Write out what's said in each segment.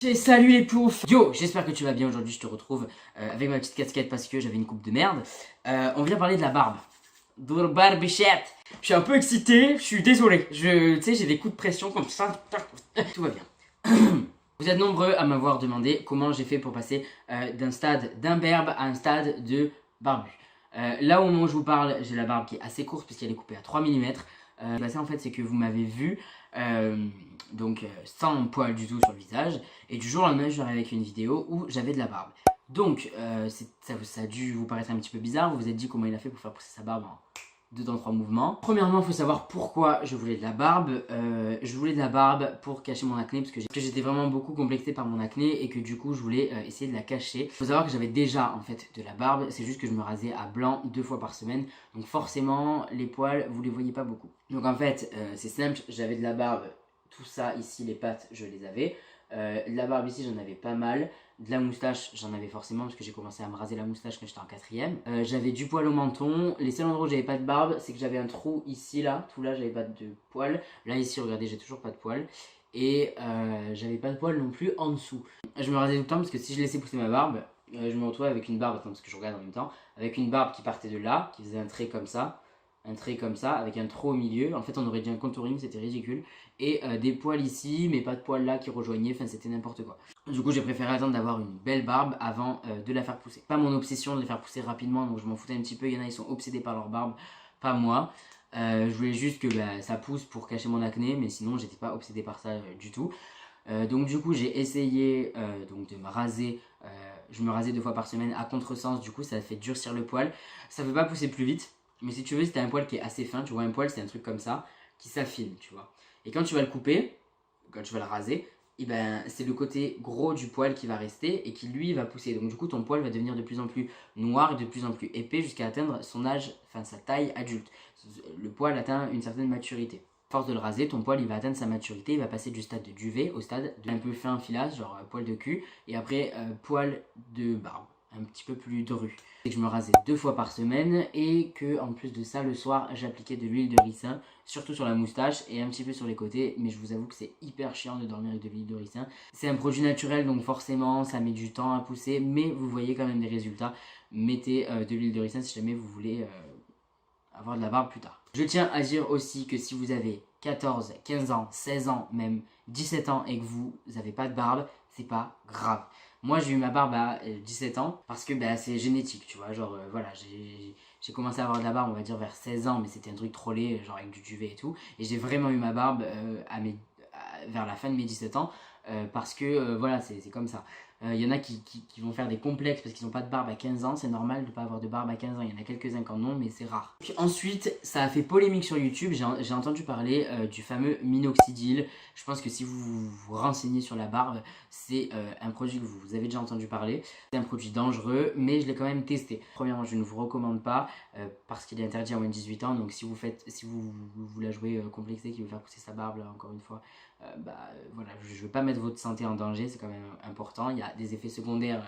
Et salut les poufs. Yo, j'espère que tu vas bien. Aujourd'hui je te retrouve avec ma petite casquette parce que j'avais une coupe de merde. On vient parler de la barbe. De la barbichette. Je suis un peu excité, je suis désolé. Tu sais, j'ai des coups de pression comme ça. Tout va bien. Vous êtes nombreux à m'avoir demandé comment j'ai fait pour passer d'un stade d'imberbe à un stade de barbu. Là au moment où je vous parle, j'ai la barbe qui est assez courte puisqu'elle est coupée à 3 mm. Ça en fait c'est que vous m'avez vu sans poils du tout sur le visage et du jour au lendemain je suis arrivé avec une vidéo où j'avais de la barbe. Donc ça a dû vous paraître un petit peu bizarre, vous vous êtes dit comment il a fait pour faire pousser sa barbe en 2 dans 3 mouvements. Premièrement, il faut savoir pourquoi je voulais de la barbe. Je voulais de la barbe pour cacher mon acné parce que j'étais vraiment beaucoup complexé par mon acné et que du coup je voulais essayer de la cacher. Il faut savoir que j'avais déjà en fait de la barbe, c'est juste que je me rasais à blanc 2 fois par semaine. Donc forcément les poils vous les voyez pas beaucoup. Donc en fait c'est simple, j'avais de la barbe, tout ça ici les pattes je les avais. De la barbe ici j'en avais pas mal. De la moustache, j'en avais forcément parce que j'ai commencé à me raser la moustache quand j'étais en 4ème. J'avais du poil au menton. Les seuls endroits où j'avais pas de barbe, c'est que j'avais un trou ici, là. Tout là, j'avais pas de poil. Là, ici, regardez, j'ai toujours pas de poil. Et j'avais pas de poil non plus en dessous. Je me rasais tout le temps parce que si je laissais pousser ma barbe, je me retrouvais avec une barbe, attends parce que je regarde en même temps, avec une barbe qui partait de là, qui faisait un trait comme ça. Un trait comme ça, avec un trou au milieu. En fait, on aurait dit un contouring, c'était ridicule. Et des poils ici, mais pas de poils là qui rejoignaient. Enfin, c'était n'importe quoi. Du coup, j'ai préféré attendre d'avoir une belle barbe avant de la faire pousser. Pas mon obsession de les faire pousser rapidement, donc je m'en foutais un petit peu. Il y en a, ils sont obsédés par leur barbe, pas moi. Je voulais juste que ça pousse pour cacher mon acné, mais sinon, j'étais pas obsédé par ça du tout. Donc du coup j'ai essayé de me raser, je me rasais 2 fois par semaine à contresens, du coup ça fait durcir le poil, ça fait pas pousser plus vite, mais si tu veux c'était un poil qui est assez fin, tu vois un poil c'est un truc comme ça, qui s'affine tu vois. Et quand tu vas le couper, quand tu vas le raser, et ben, c'est le côté gros du poil qui va rester et qui lui va pousser. Donc du coup ton poil va devenir de plus en plus noir et de plus en plus épais jusqu'à atteindre son âge, enfin sa taille adulte. Le poil atteint une certaine maturité. Force de le raser, ton poil il va atteindre sa maturité, il va passer du stade de duvet au stade de un peu fin filage, genre poil de cul, et après poil de barbe, un petit peu plus dru. Et que je me rasais 2 fois par semaine et que en plus de ça, le soir, j'appliquais de l'huile de ricin, surtout sur la moustache et un petit peu sur les côtés, mais je vous avoue que c'est hyper chiant de dormir avec de l'huile de ricin. C'est un produit naturel, donc forcément, ça met du temps à pousser, mais vous voyez quand même des résultats. Mettez de l'huile de ricin si jamais vous voulez avoir de la barbe plus tard. Je tiens à dire aussi que si vous avez 14, 15 ans, 16 ans, même 17 ans et que vous n'avez pas de barbe, c'est pas grave. Moi j'ai eu ma barbe à 17 ans parce que c'est génétique, tu vois, genre voilà, j'ai commencé à avoir de la barbe on va dire vers 16 ans, mais c'était un truc trollé, genre avec du duvet et tout, et j'ai vraiment eu ma barbe vers la fin de mes 17 ans, parce que voilà, c'est comme ça. Il y en a qui vont faire des complexes parce qu'ils n'ont pas de barbe à 15 ans, c'est normal de ne pas avoir de barbe à 15 ans, il y en a quelques-uns qui en ont, mais c'est rare. Puis ensuite, ça a fait polémique sur YouTube, j'ai entendu parler du fameux minoxidil. Je pense que si vous vous renseignez sur la barbe, c'est un produit que vous avez déjà entendu parler. C'est un produit dangereux, mais je l'ai quand même testé. Premièrement, je ne vous recommande pas parce qu'il est interdit à moins de 18 ans, donc si vous la jouez complexé, qui veut faire pousser sa barbe, là, encore une fois, voilà, je ne veux pas mettre votre santé en danger, c'est quand même important. Il y a des effets secondaires,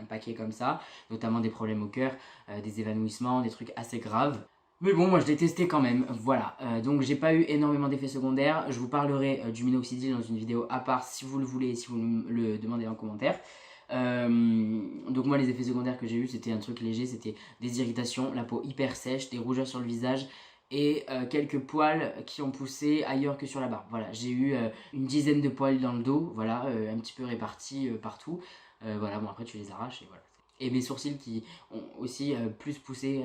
un paquet comme ça, notamment des problèmes au cœur, des évanouissements, des trucs assez graves. Mais bon, moi je l'ai testé quand même, voilà. Donc j'ai pas eu énormément d'effets secondaires. Je vous parlerai du minoxidil dans une vidéo à part si vous le voulez, si vous me le demandez en commentaire. Donc moi les effets secondaires que j'ai eu c'était un truc léger, c'était des irritations, la peau hyper sèche, des rougeurs sur le visage et quelques poils qui ont poussé ailleurs que sur la barbe. Voilà, j'ai eu une dizaine de poils dans le dos, voilà, un petit peu répartis partout. Voilà, bon après tu les arraches et voilà. Et mes sourcils qui ont aussi plus poussé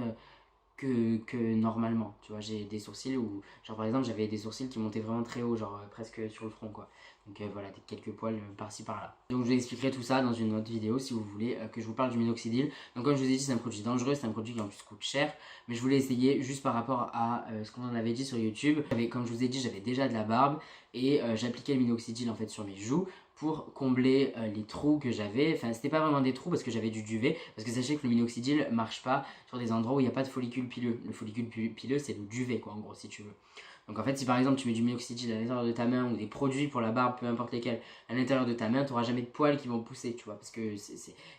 que normalement, tu vois, j'ai des sourcils où, genre par exemple j'avais des sourcils qui montaient vraiment très haut, genre presque sur le front quoi. Donc voilà, quelques poils par-ci par-là. Donc je vous expliquerai tout ça dans une autre vidéo si vous voulez que je vous parle du minoxidil. Donc comme je vous ai dit, c'est un produit dangereux, c'est un produit qui en plus coûte cher. Mais je voulais essayer juste par rapport à ce qu'on en avait dit sur YouTube. Comme je vous ai dit, j'avais déjà de la barbe et j'appliquais le minoxidil en fait sur mes joues pour combler les trous que j'avais. Enfin, c'était pas vraiment des trous parce que j'avais du duvet. Parce que sachez que le minoxidil marche pas sur des endroits où il n'y a pas de follicule pileux. Le follicule pileux, c'est le duvet, quoi, en gros, si tu veux. Donc en fait, si par exemple tu mets du minoxidil à l'intérieur de ta main ou des produits pour la barbe, peu importe lesquels, à l'intérieur de ta main, tu n'auras jamais de poils qui vont pousser, tu vois, parce que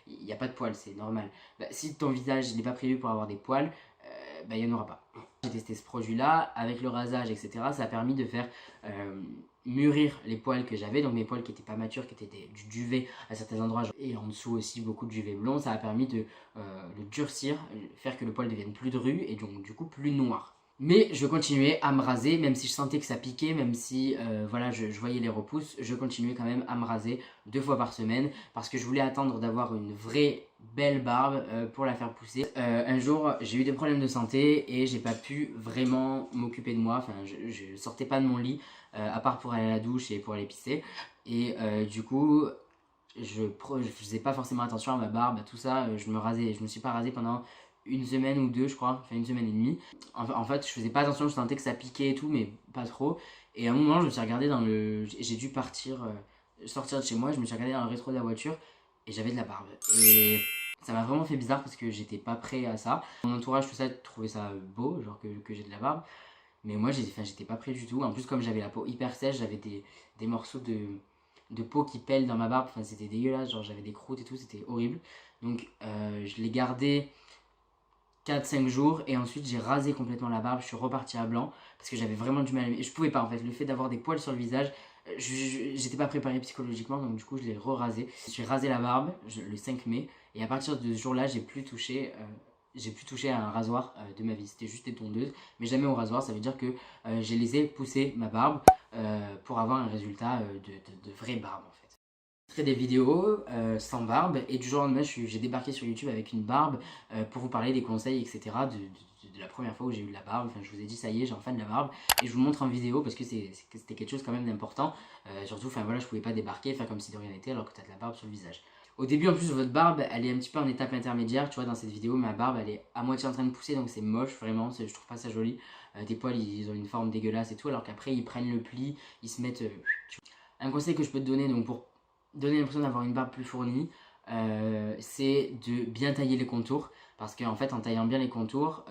il n'y a pas de poils, c'est normal. Si ton visage n'est pas prévu pour avoir des poils, il n'y en aura pas. J'ai testé ce produit-là avec le rasage, etc. Ça a permis de faire mûrir les poils que j'avais, donc mes poils qui n'étaient pas matures, qui étaient du duvet à certains endroits, et en dessous aussi beaucoup de duvet blond. Ça a permis de le durcir, faire que le poil devienne plus dru et donc du coup plus noir. Mais je continuais à me raser, même si je sentais que ça piquait, même si voilà, je voyais les repousses, je continuais quand même à me raser 2 fois par semaine parce que je voulais attendre d'avoir une vraie belle barbe pour la faire pousser. Un jour, j'ai eu des problèmes de santé et j'ai pas pu vraiment m'occuper de moi, enfin je sortais pas de mon lit à part pour aller à la douche et pour aller pisser. Et du coup, je faisais pas forcément attention à ma barbe, à tout ça, je me suis pas rasé pendant une semaine ou deux je crois, enfin une semaine et demie. En fait je faisais pas attention, je sentais que ça piquait et tout mais pas trop. Et à un moment je me suis regardé dans le... J'ai dû sortir de chez moi, je me suis regardé dans le rétro de la voiture et j'avais de la barbe. Et ça m'a vraiment fait bizarre parce que j'étais pas prêt à ça. Mon entourage tout ça trouvait ça beau, genre que j'ai de la barbe. Mais moi j'étais pas prêt du tout. En plus comme j'avais la peau hyper sèche, j'avais des morceaux de peau qui pèlent dans ma barbe. Enfin c'était dégueulasse, genre j'avais des croûtes et tout, c'était horrible. Donc je l'ai gardé 4-5 jours et ensuite j'ai rasé complètement la barbe, je suis reparti à blanc parce que j'avais vraiment du mal et je pouvais pas en fait, le fait d'avoir des poils sur le visage, j'étais pas préparé psychologiquement donc du coup je l'ai re-rasé. J'ai rasé la barbe le 5 mai et à partir de ce jour là j'ai plus touché à un rasoir de ma vie, c'était juste des tondeuses mais jamais au rasoir. Ça veut dire que j'ai laissé pousser ma barbe pour avoir un résultat de vraie barbe en fait. Je fais des vidéos sans barbe et du jour au lendemain j'ai débarqué sur YouTube avec une barbe pour vous parler des conseils etc de la première fois où j'ai eu de la barbe. Enfin je vous ai dit ça y est j'ai enfin de la barbe et je vous montre en vidéo parce que c'était quelque chose quand même d'important, surtout enfin voilà je pouvais pas débarquer faire comme si de rien n'était alors que tu as de la barbe sur le visage. Au début en plus votre barbe elle est un petit peu en étape intermédiaire, tu vois dans cette vidéo ma barbe elle est à moitié en train de pousser donc c'est moche vraiment, je trouve pas ça joli. Tes poils ils ont une forme dégueulasse et tout alors qu'après ils prennent le pli, ils se mettent... Un conseil que je peux te donner donc pour donner l'impression d'avoir une barbe plus fournie, c'est de bien tailler les contours parce qu'en fait en taillant bien les contours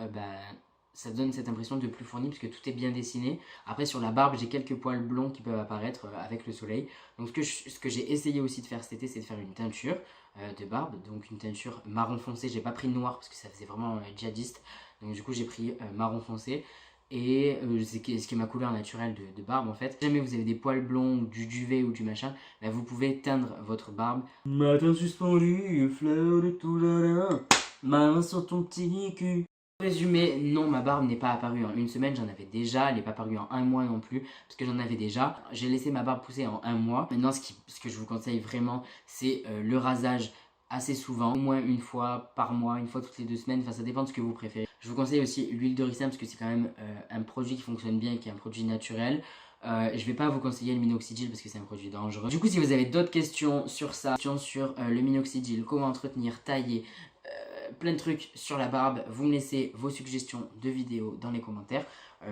ça donne cette impression de plus fourni parce que tout est bien dessiné. Après sur la barbe j'ai quelques poils blonds qui peuvent apparaître avec le soleil, donc ce que j'ai essayé aussi de faire cet été c'est de faire une teinture de barbe, donc une teinture marron foncé. J'ai pas pris noir parce que ça faisait vraiment djihadiste, donc du coup j'ai pris marron foncé et ce qui est ma couleur naturelle de barbe en fait. Si jamais vous avez des poils blonds ou du duvet ou du machin, vous pouvez teindre votre barbe. Matin suspendu, fleur de tout jardin, ma main sur ton petit cul. Résumé, non ma barbe n'est pas apparue en une semaine, j'en avais déjà, elle n'est pas apparue en un mois non plus parce que j'en avais déjà. J'ai laissé ma barbe pousser en un mois. Maintenant ce que je vous conseille vraiment c'est le rasage assez souvent, au moins une fois par mois, une fois toutes les 2 semaines, enfin ça dépend de ce que vous préférez. Je vous conseille aussi l'huile de ricin parce que c'est quand même un produit qui fonctionne bien et qui est un produit naturel. Je vais pas vous conseiller le minoxidil parce que c'est un produit dangereux. Du coup si vous avez d'autres questions sur ça, sur le minoxidil, comment entretenir, tailler, plein de trucs sur la barbe, vous me laissez vos suggestions de vidéos dans les commentaires.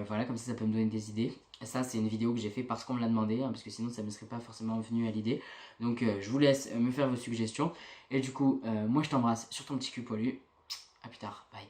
Voilà, comme ça peut me donner des idées. Ça c'est une vidéo que j'ai fait parce qu'on me l'a demandé, parce que sinon ça ne me serait pas forcément venu à l'idée. Donc je vous laisse me faire vos suggestions. Et du coup, moi je t'embrasse sur ton petit cul poilu. A plus tard, bye.